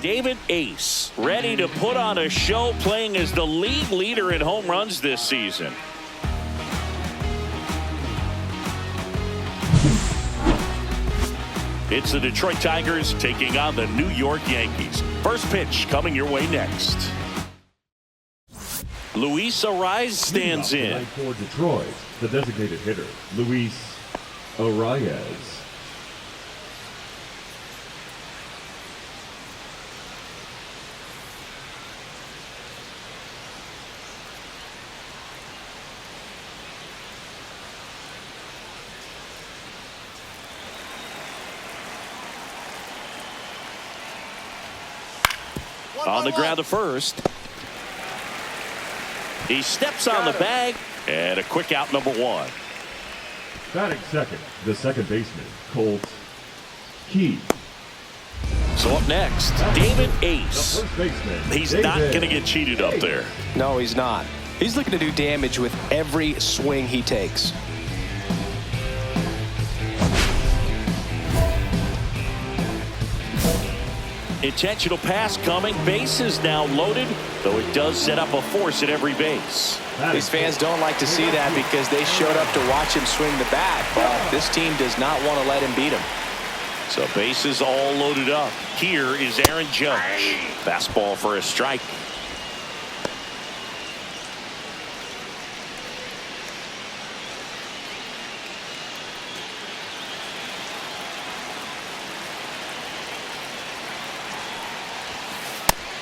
David Ace, ready to put on a show, playing as the league leader in home runs this season. It's the Detroit Tigers taking on the New York Yankees. First pitch coming your way next. Luis Arraez stands in. For Detroit, the designated hitter, Luis Arraez. On the ground to first. He steps on the bag, and a quick out, number one. Batting second, the second baseman, Colt Key. So up next, David Ace. The first baseman, He's not going to get cheated up there. No, he's not. He's looking to do damage with every swing he takes. Intentional pass coming. Base is now loaded, though it does set up a force at every base. These fans don't like to see that because they showed up to watch him swing the bat, but this team does not want to let him beat him. So bases all loaded up. Here is Aaron Judge. Fastball for a strike.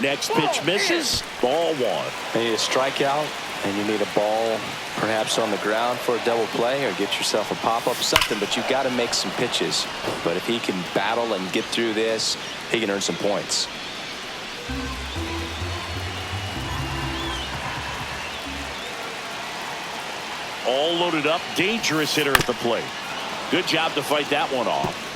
Next pitch misses. Ball one. You need a strikeout, and you need a ball perhaps on the ground for a double play, or get yourself a pop-up, something, but you've got to make some pitches. But if he can battle and get through this, he can earn some points. All loaded up. Dangerous hitter at the plate. Good job to fight that one off.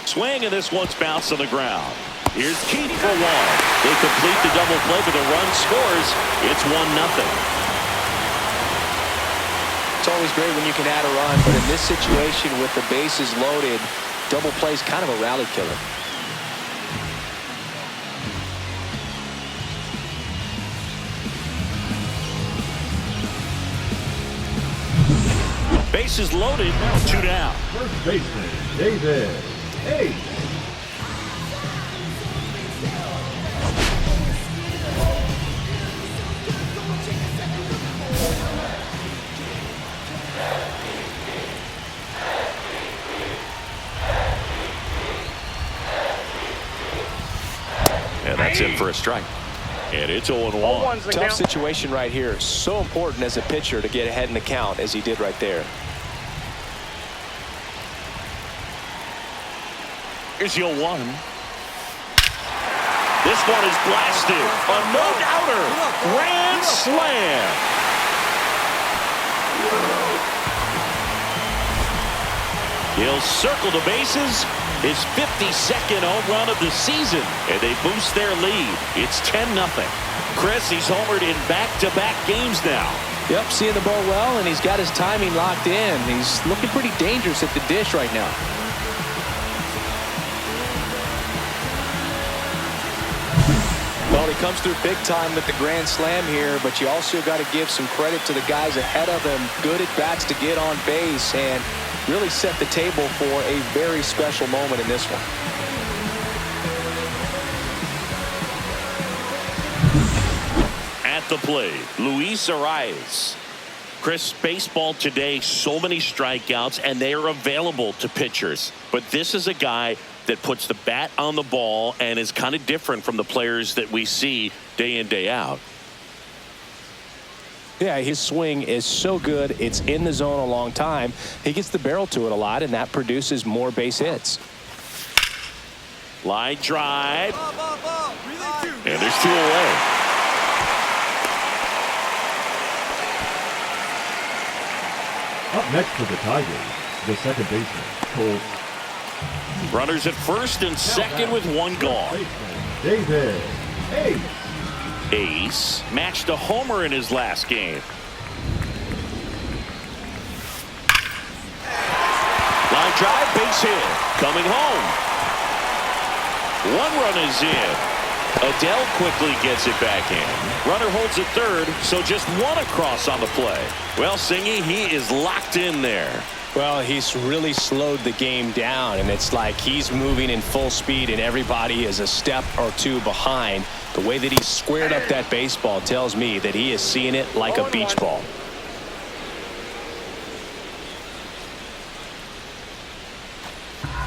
Swing, and this one's bounced on the ground. Here's Keith for one. They complete the double play, but the run scores. It's 1-0. It's always great when you can add a run, but in this situation with the bases loaded, double play is kind of a rally killer. Bases loaded, 2 down. First baseman, David Ace. And that's in for a strike. And it's 0-1. Tough situation right here. So important as a pitcher to get ahead in the count as he did right there. Here's 0-1. This one is blasted. A no-doubter. Grand slam. He'll circle the bases. His 52nd home run of the season, and they boost their lead. It's 10-0. Chris, he's homered in back-to-back games now. Yep, seeing the ball well, and he's got his timing locked in. He's looking pretty dangerous at the dish right now. Well, he comes through big time with the grand slam here, but you also got to give some credit to the guys ahead of him. Good at bats to get on base and really set the table for a very special moment in this one. At the plate, Luis Arraez. Chris, baseball today, so many strikeouts, and they are available to pitchers. But this is a guy that puts the bat on the ball and is kind of different from the players that we see day in, day out. Yeah, his swing is so good. It's in the zone a long time. He gets the barrel to it a lot, and that produces more base hits. Line drive. And there's 2 away. Up next for the Tigers, the second baseman, Colt. Runners at first and second with 1 gone. David Ace. Ace matched a homer in his last game. Line drive, base hit. Coming home. One run is in. Adele quickly gets it back in. Runner holds at third, so just one across on the play. Well, Singy, he is locked in there. Well, he's really slowed the game down, and it's like he's moving in full speed, and everybody is a step or two behind. The way that he squared up that baseball tells me that he is seeing it like a beach ball.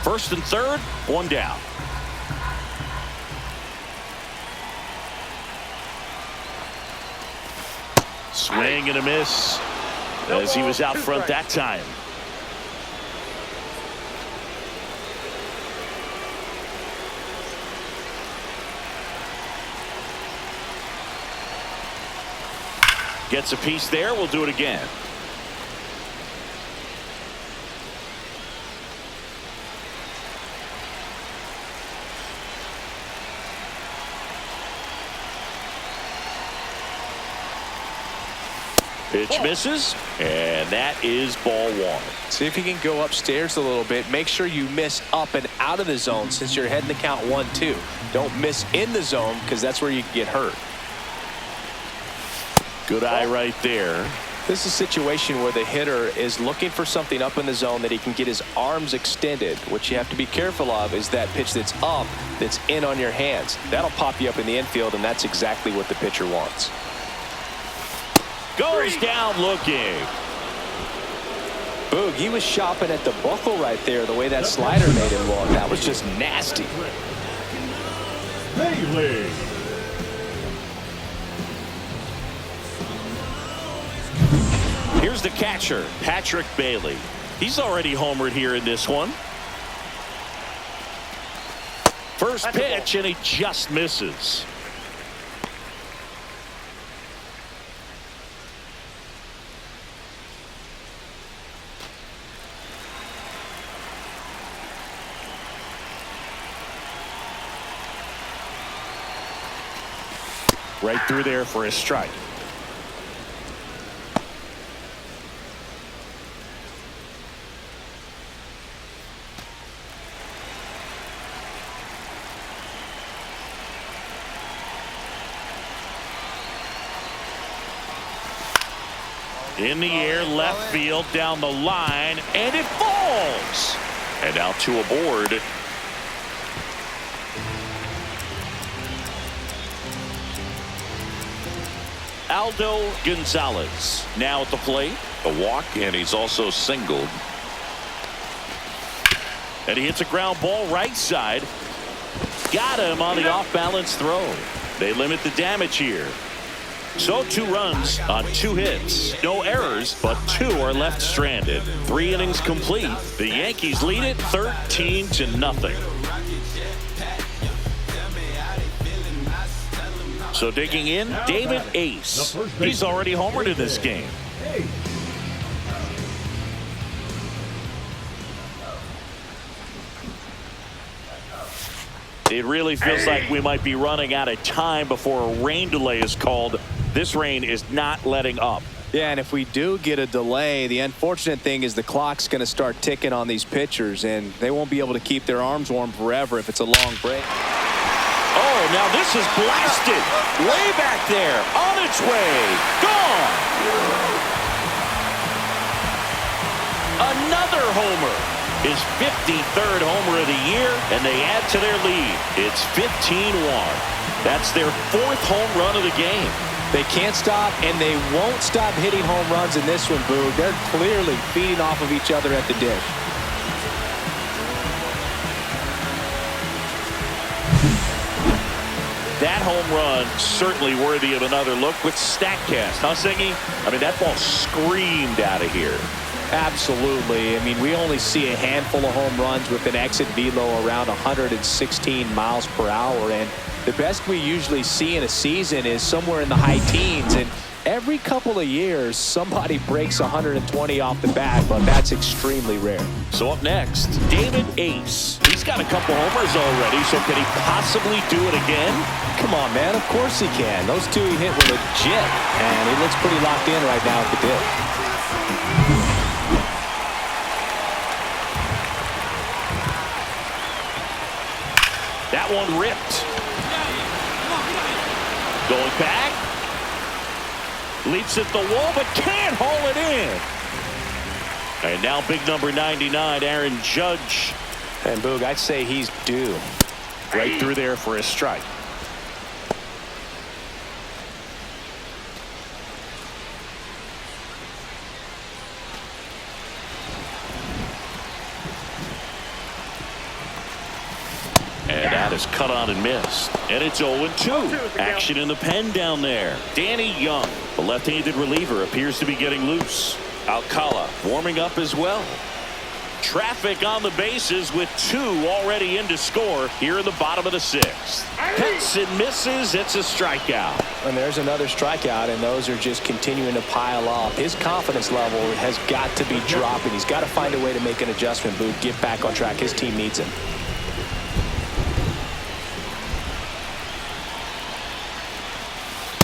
First and third, one down. Swing and a miss as he was out front that time. Gets a piece there. We'll do it again. Pitch misses, and that is ball one. See if you can go upstairs a little bit. Make sure you miss up and out of the zone since you're heading to count 1-2. Don't miss in the zone because that's where you can get hurt. Good eye right there. This is a situation where the hitter is looking for something up in the zone that he can get his arms extended. What you have to be careful of is that pitch that's up, that's in on your hands. That'll pop you up in the infield, and that's exactly what the pitcher wants. Goes down looking. Boog, he was shopping at the buckle right there, the way that slider made him look. That was just nasty. Bailey. Here's the catcher, Patrick Bailey. He's already homered here in this one. First pitch, and he just misses. Right through there for a strike. In the air, left field, down the line, and it falls. And out to a board. Aldo Gonzalez now at the plate. A walk, and he's also singled. And he hits a ground ball right side. Got him on the off-balance throw. They limit the damage here. So 2 runs on 2 hits. No errors, but 2 are left stranded. 3 innings complete. The Yankees lead it 13-0. So digging in, David Ace. He's already homered in this game. It really feels like we might be running out of time before a rain delay is called. This rain is not letting up. Yeah, and if we do get a delay, the unfortunate thing is the clock's going to start ticking on these pitchers, and they won't be able to keep their arms warm forever if it's a long break. Oh, now this is blasted. Way back there. On its way. Gone. Another homer. His 53rd homer of the year, and they add to their lead. It's 15-1. That's their 4th home run of the game. They can't stop, and they won't stop hitting home runs in this one, Boog. They're clearly feeding off of each other at the dish. That home run certainly worthy of another look with StatCast, huh, Singy? I mean, that ball screamed out of here. Absolutely. I mean, we only see a handful of home runs with an exit velo around 116 miles per hour, and the best we usually see in a season is somewhere in the high teens, and Every couple of years, somebody breaks 120 off the bat, but that's extremely rare. So up next, David Ace. He's got a couple homers already, so can he possibly do it again? Come on, man. Of course he can. Those two he hit were legit, and he looks pretty locked in right now at the dip. That one ripped. Going back. Leaps at the wall, but can't haul it in. And now big number 99, Aaron Judge. And Boog, I'd say he's due. Right through there for a strike. And that is cut on and missed. And it's 0-2. Action in the pen down there. Danny Young, the left-handed reliever, appears to be getting loose. Alcala warming up as well. Traffic on the bases with 2 already in to score here in the bottom of the 6th. Cuts and misses. It's a strikeout. And there's another strikeout, and those are just continuing to pile up. His confidence level has got to be dropping. He's got to find a way to make an adjustment, Boog, get back on track. His team needs him.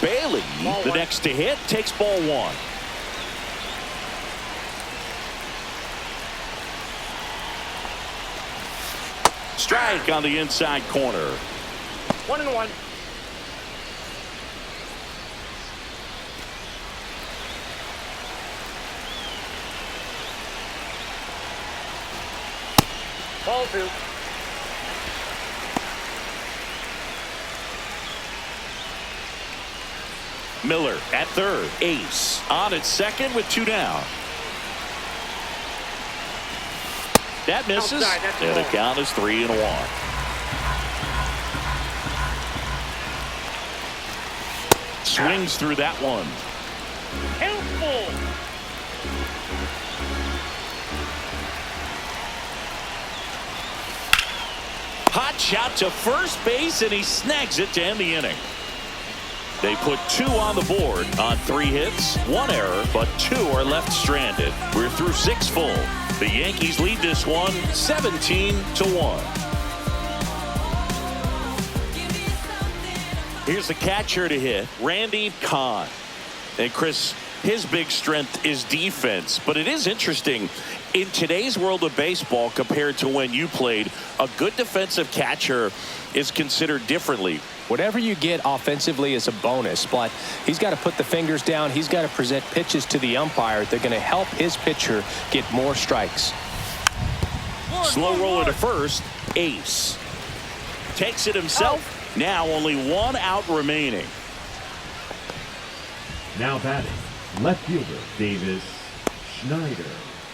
Bailey, the next to hit, takes ball 1. Strike on the inside corner. 1-1. Ball 2. Miller at third. Ace on at second with 2 down. That misses. And the count is 3-1. Swings through that one. Helpful. Hot shot to first base, and he snags it to end the inning. They put 2 on the board on 3 hits, 1 error, but 2 are left stranded. We're through 6 full. The Yankees lead this one 17-1. Here's the catcher to hit, Randy Kahn. And Chris, his big strength is defense, but it is interesting in today's world of baseball compared to when you played. A good defensive catcher is considered differently. Whatever you get offensively is a bonus, but he's got to put the fingers down. He's got to present pitches to the umpire. They're going to help his pitcher get more strikes. Slow roller to first. Ace takes it himself. Now only 1 out remaining. Now batting, left fielder Davis Schneider.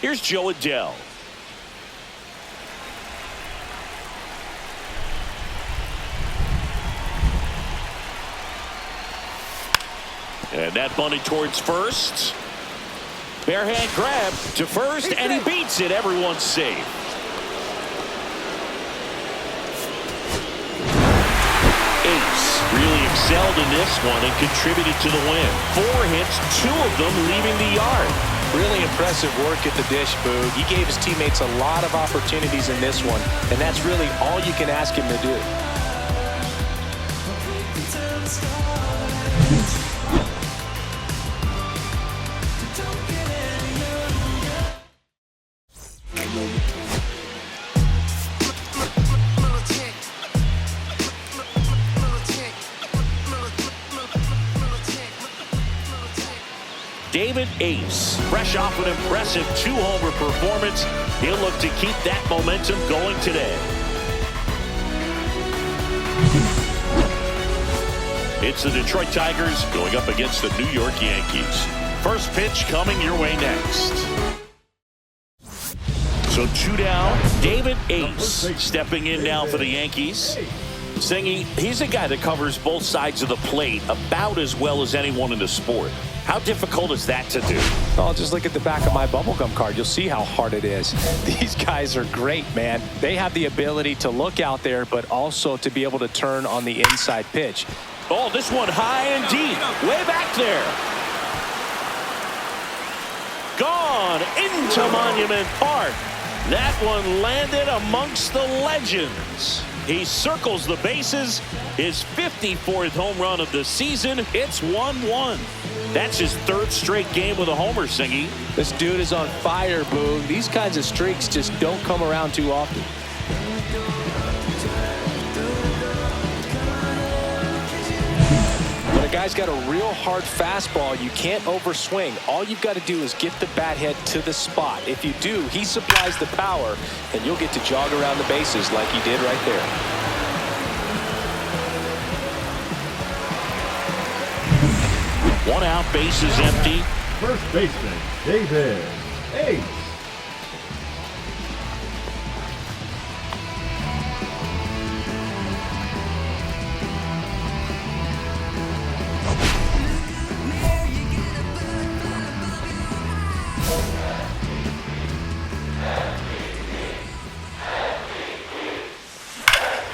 Here's Joe Adele. And that bunted towards first. Bare hand grab to first, and he beats it. Everyone's safe. Ace really excelled in this one and contributed to the win. 4 hits, 2 of them leaving the yard. Really impressive work at the dish, Boog. He gave his teammates a lot of opportunities in this one, and that's really all you can ask him to do. David Ace, fresh off an impressive 2-homer performance. He'll look to keep that momentum going today. It's the Detroit Tigers going up against the New York Yankees. First pitch coming your way next. So 2 down. David Ace stepping in now for the Yankees. Singy, he's a guy that covers both sides of the plate about as well as anyone in the sport. How difficult is that to do? Oh, just look at the back of my bubblegum card. You'll see how hard it is. These guys are great, man. They have the ability to look out there, but also to be able to turn on the inside pitch. Oh, this one high and deep. Way back there. gone into Monument Park. That one landed amongst the legends. He circles the bases. His 54th home run of the season. It's 1-1. That's his third straight game with a homer, Singy. This dude is on fire, Boog. These kinds of streaks just don't come around too often. When a guy's got a real hard fastball, you can't overswing. All you've got to do is get the bat head to the spot. If you do, he supplies the power, and you'll get to jog around the bases like he did right there. One out, bases empty. First baseman, David Ace.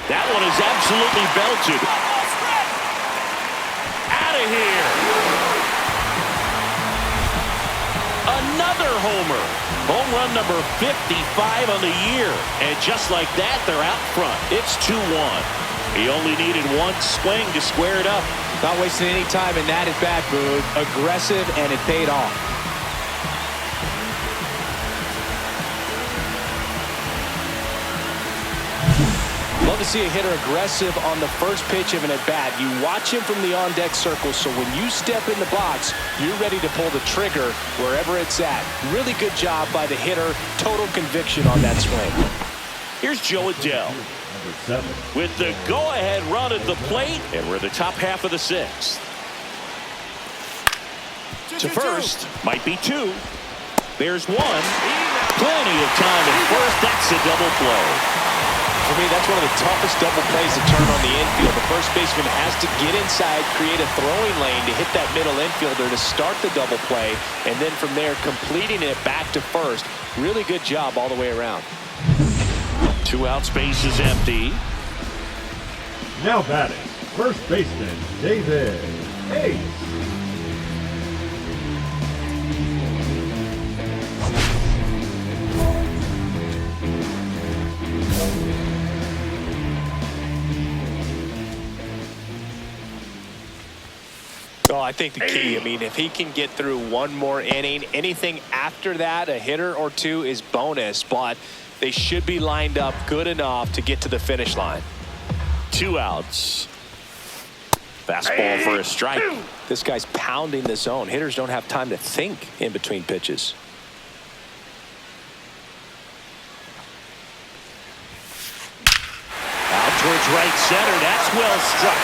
That one is absolutely belted. Out of here. Another homer. Home run number 55 on the year. And just like that, they're out front. It's 2-1. He only needed one swing to square it up. Not wasting any time in that at bat, Boog. Aggressive, and it paid off. Love to see a hitter aggressive on the first pitch of an at-bat. You watch him from the on-deck circle, so when you step in the box, you're ready to pull the trigger wherever it's at. Really good job by the hitter. Total conviction on that swing. Here's Joe Adele Number 7. with the go-ahead run at the plate, and we're the top half of the sixth. To first, might be two. There's one. Plenty of time at first. That's a double play. For me, that's one of the toughest double plays to turn on the infield. The first baseman has to get inside, create a throwing lane to hit that middle infielder to start the double play, and then from there, completing it back to first. Really good job all the way around. 2 outs, base is empty. Now batting, first baseman, David Ace. Well, I think the key, I mean, if he can get through one more inning, anything after that, a hitter or two is bonus, but they should be lined up good enough to get to the finish line. 2 outs. Fastball for a strike. This guy's pounding the zone. Hitters don't have time to think in between pitches. Out towards right center. That's well struck.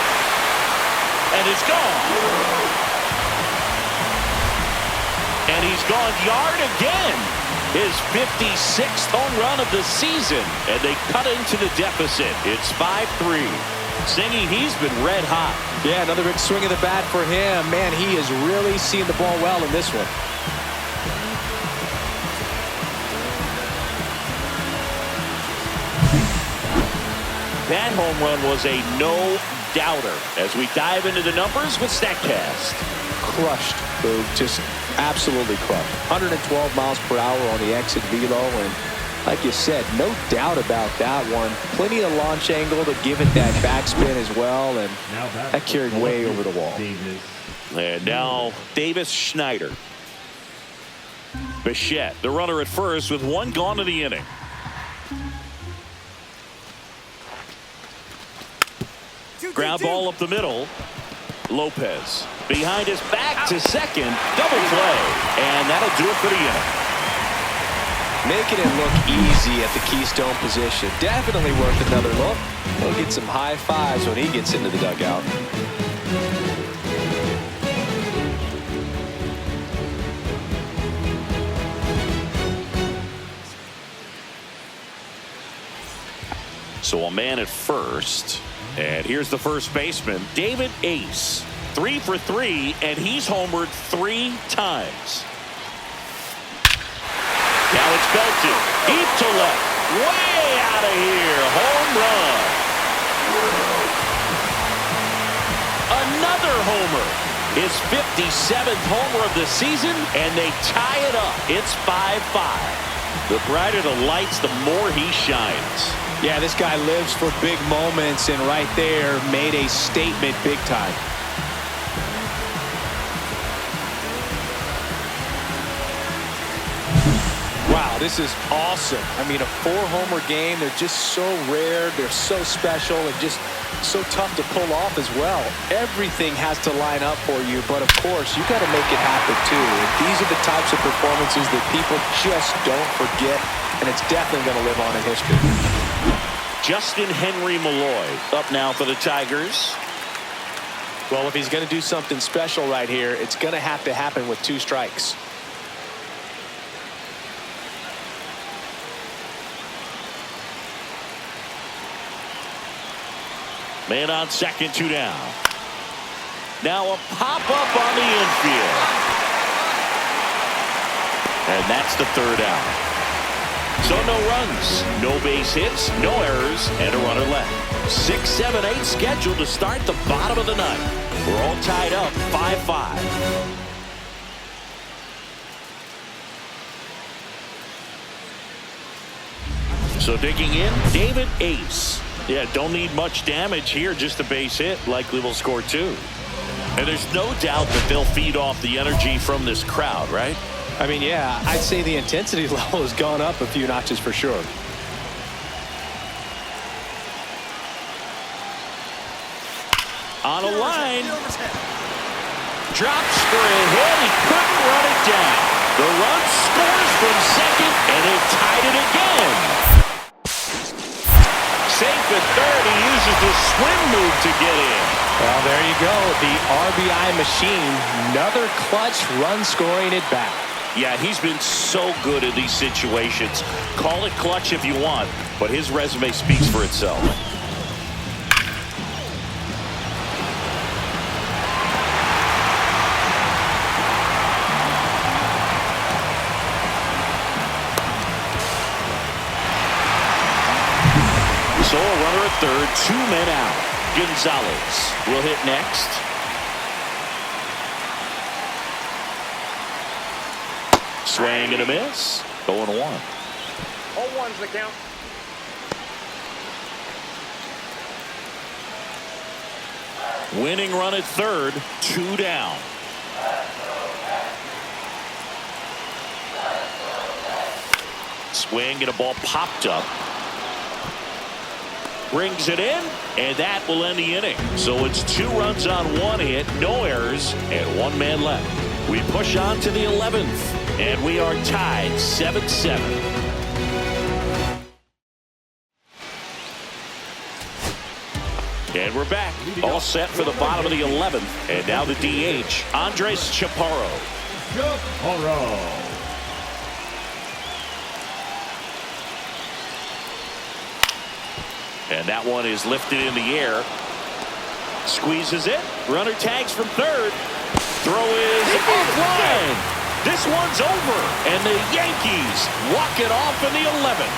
And it's gone. And he's gone yard again. His 56th home run of the season. And they cut into the deficit. It's 5-3. Singy, he's been red hot. Yeah, another big swing of the bat for him. Man, he has really seen the ball well in this one. That home run was a no-doubter. As we dive into the numbers with StatCast. Crushed, Boog. Just absolutely crushed. 112 miles per hour on the exit velo, and like you said, no doubt about that one. Plenty of launch angle to give it that backspin as well, and that carried way over the wall. And now Davis Schneider. Bichette, the runner at first with one gone in the inning. Ground ball up the middle. Lopez behind his back to second. Double play. And that'll do it for the inning. Making it look easy at the Keystone position. Definitely worth another look. We'll get some high fives when he gets into the dugout. So a man at first. And here's the first baseman, David Ace. 3 for 3, and he's homered 3 times. Now it's belted. Deep to left. Way out of here. Home run. Another homer. his 57th homer of the season, and they tie it up. It's 5-5. The brighter the lights, the more he shines. Yeah, this guy lives for big moments, and right there made a statement big time. Wow, this is awesome. I mean, a 4-homer game, they're just so rare, they're so special, and just so tough to pull off as well. Everything has to line up for you, but of course, you got to make it happen too. And these are the types of performances that people just don't forget, and it's definitely going to live on in history. Justin Henry Malloy up now for the Tigers. Well, if he's going to do something special right here, it's going to have to happen with 2 strikes. Man on second, 2 down. Now a pop-up on the infield. And that's the 3rd out. So no runs, no base hits, no errors, and a runner left. 6, 7, 8 scheduled to start the bottom of the 9th. We're all tied up 5-5. So digging in, David Ace. Yeah, don't need much damage here, just a base hit. Likely will score 2. And there's no doubt that they'll feed off the energy from this crowd, right? I mean, yeah, I'd say the intensity level has gone up a few notches for sure. On a line. Drops for a hit. He couldn't run it down. The run scores from second, and they tied it again. Safe at third. He uses the swim move to get in. Well, there you go. The RBI machine. Another clutch run scoring at bat. Yeah, he's been so good in these situations. Call it clutch if you want, but his resume speaks for itself. So a runner at third, 2 men out. Gonzalez will hit next. Swing and a miss. 0-1. 0-1's the count. Winning run at third, 2 down. Swing and a ball popped up. Brings it in, and that will end the inning. So it's 2 runs on 1 hit, no errors, and 1 man left. We push on to the 11th. And we are tied 7-7. And we're back. All set for the bottom of the 11th. And now the DH, Andres Chaparro. Chaparro. And that one is lifted in the air. Squeezes it. Runner tags from third. Throw is offline. This one's over, and the Yankees walk it off in the 11th.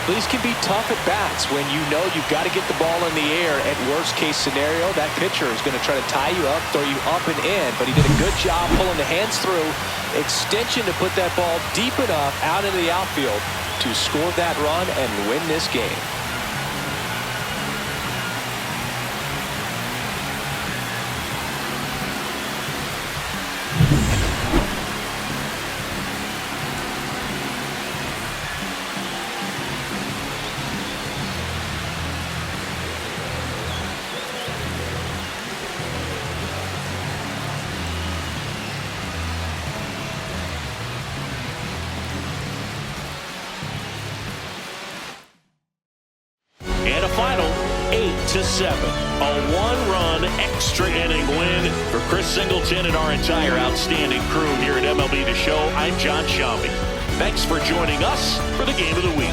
These can be tough at bats when you know you've got to get the ball in the air. At worst case scenario, that pitcher is going to try to tie you up, throw you up and in, but he did a good job pulling the hands through. Extension to put that ball deep enough out into the outfield to score that run and win this game. And a final 8-7. A 1-run extra inning win for Chris Singleton and our entire outstanding crew here at MLB The Show. I'm John Shambi. Thanks for joining us for the Game of the Week.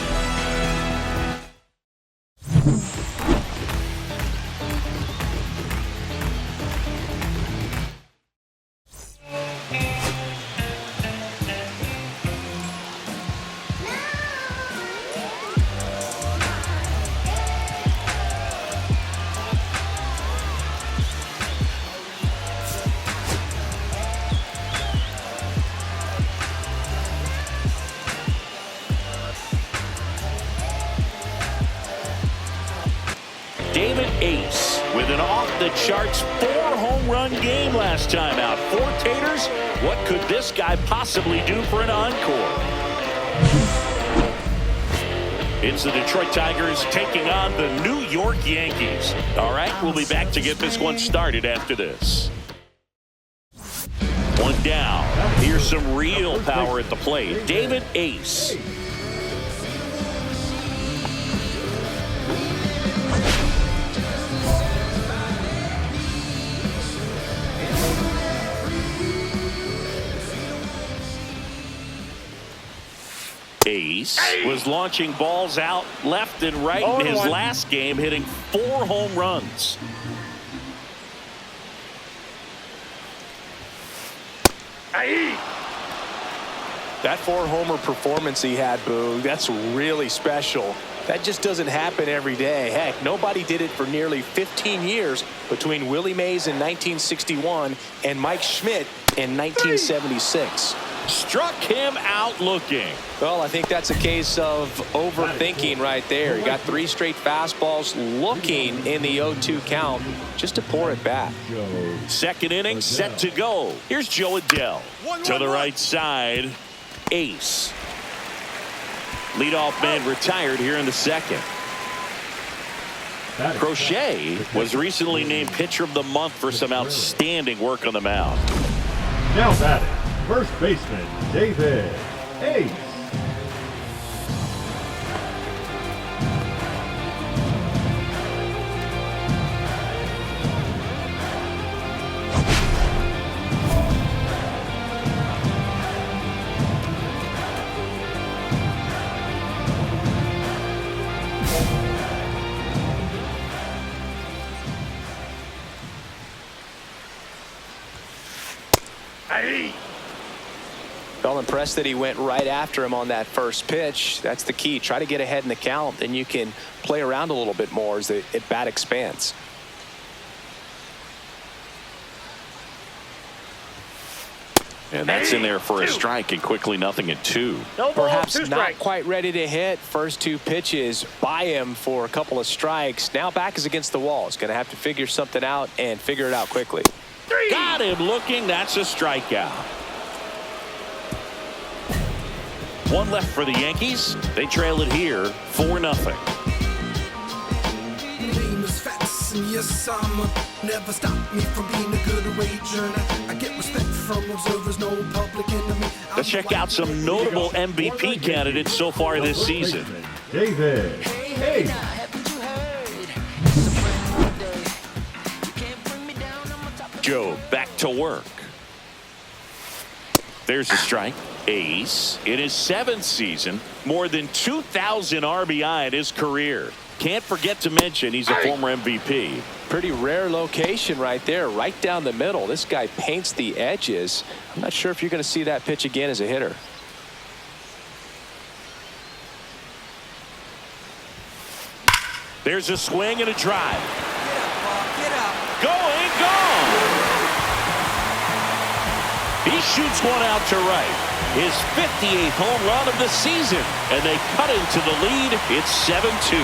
Ace with an off-the-charts 4-home run game last time out. 4 taters. What could this guy possibly do for an encore? It's the Detroit Tigers taking on the New York Yankees. All right, we'll be back to get this one started after this. One down. Here's some real power at the plate. David Ace. Ace was launching balls out left and right in his last game, hitting 4 home runs. That 4-homer performance he had, Boo, that's really special. That just doesn't happen every day. Heck, nobody did it for nearly 15 years between Willie Mays in 1961 and Mike Schmidt in 1976. Struck him out looking. Well, I think that's a case of overthinking right there. You got 3 straight fastballs looking in the 0-2 count just to pour it back. Second inning set to go. Here's Joe Adell to the right side. Ace. Leadoff man retired here in the second. Crochet was recently named pitcher of the month for some outstanding work on the mound. Now batting, first baseman David Ace. Felt impressed that he went right after him on that first pitch. That's the key. Try to get ahead in the count, then you can play around a little bit more as the at-bat expands. And that's in there for a strike, and quickly 0-2. Perhaps not quite ready to hit. First 2 pitches by him for a couple of strikes. Now back is against the wall. He's going to have to figure something out and figure it out quickly. Got him looking. That's a strikeout. 1 left for the Yankees. They trail it here 4-0. Never stop me from being a good wager. I get respect from observers, no public enemy. Let's check out some notable MVP candidates so far this season. David Ace. Joe back to work. There's a strike. Ace in his 7th season, more than 2,000 RBI in his career. Can't forget to mention he's a former MVP. Pretty rare location right there, right down the middle. This guy paints the edges. I'm not sure if you're going to see that pitch again as a hitter. There's a swing and a drive. Get up. Going, gone. He shoots one out to right. His 58th home run of the season, and they cut into the lead. It's 7-2.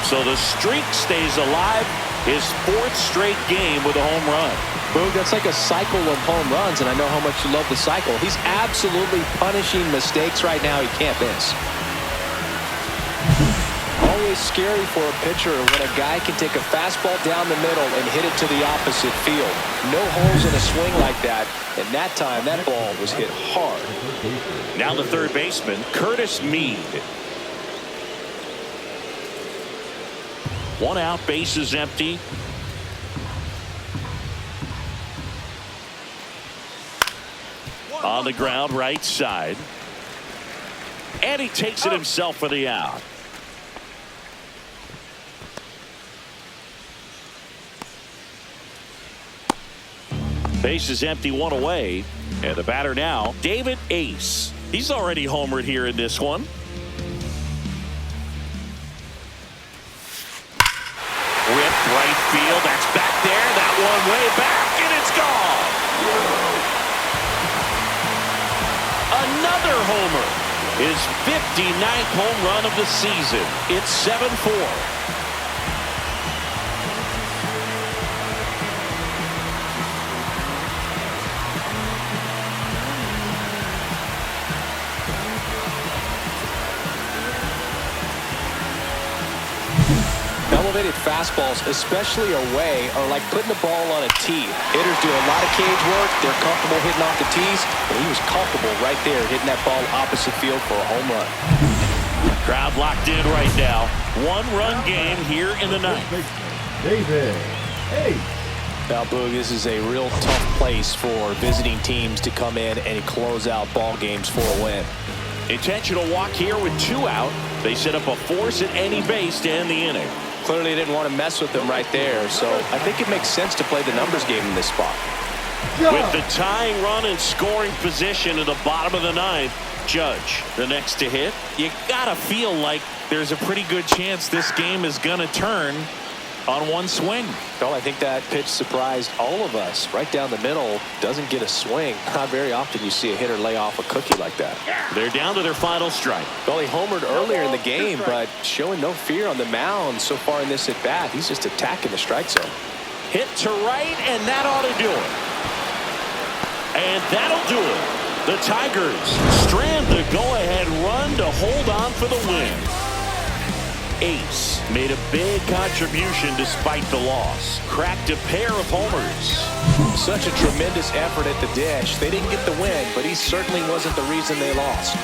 So the streak stays alive. His 4th straight game with a home run. Boog, that's like a cycle of home runs, and I know how much you love the cycle. He's absolutely punishing mistakes right now he can't miss. Always scary for a pitcher when a guy can take a fastball down the middle and hit it to the opposite field. No holes in a swing like that, and that time that ball was hit hard. Now the third baseman, Curtis Mead. 1 out, bases empty. On the ground, right side. And he takes it himself for the out. Base is empty, 1 away. And the batter now, David Ace. He's already homered here in this one. Ripped right field. That's back there. That one way back, and it's gone. Another homer. His 59th home run of the season. It's 7-4. with fastballs, especially away, are like putting the ball on a tee. Hitters do a lot of cage work. They're comfortable hitting off the tees, and he was comfortable right there hitting that ball opposite field for a home run. Crowd locked in right now. One-run game here in the ninth. David. Hey. Now, Boog, this is a real tough place for visiting teams to come in and close out ball games for a win. Intentional walk here with 2 out. They set up a force at any base to end the inning. Clearly didn't want to mess with them right there, so I think it makes sense to play the numbers game in this spot. With the tying run in scoring position at the bottom of the ninth, Judge, the next to hit. You gotta feel like there's a pretty good chance this game is gonna turn on one swing. Well, I think that pitch surprised all of us. Right down the middle, doesn't get a swing. Not very often you see a hitter lay off a cookie like that. They're down to their final strike. Well, he homered earlier in the game, but showing no fear on the mound so far in this at-bat. He's just attacking the strike zone. Hit to right, and that ought to do it. And that'll do it. The Tigers strand the go-ahead run to hold on for the win. Ace made a big contribution despite the loss. Cracked a pair of homers. Such a tremendous effort at the dish. They didn't get the win, but he certainly wasn't the reason they lost.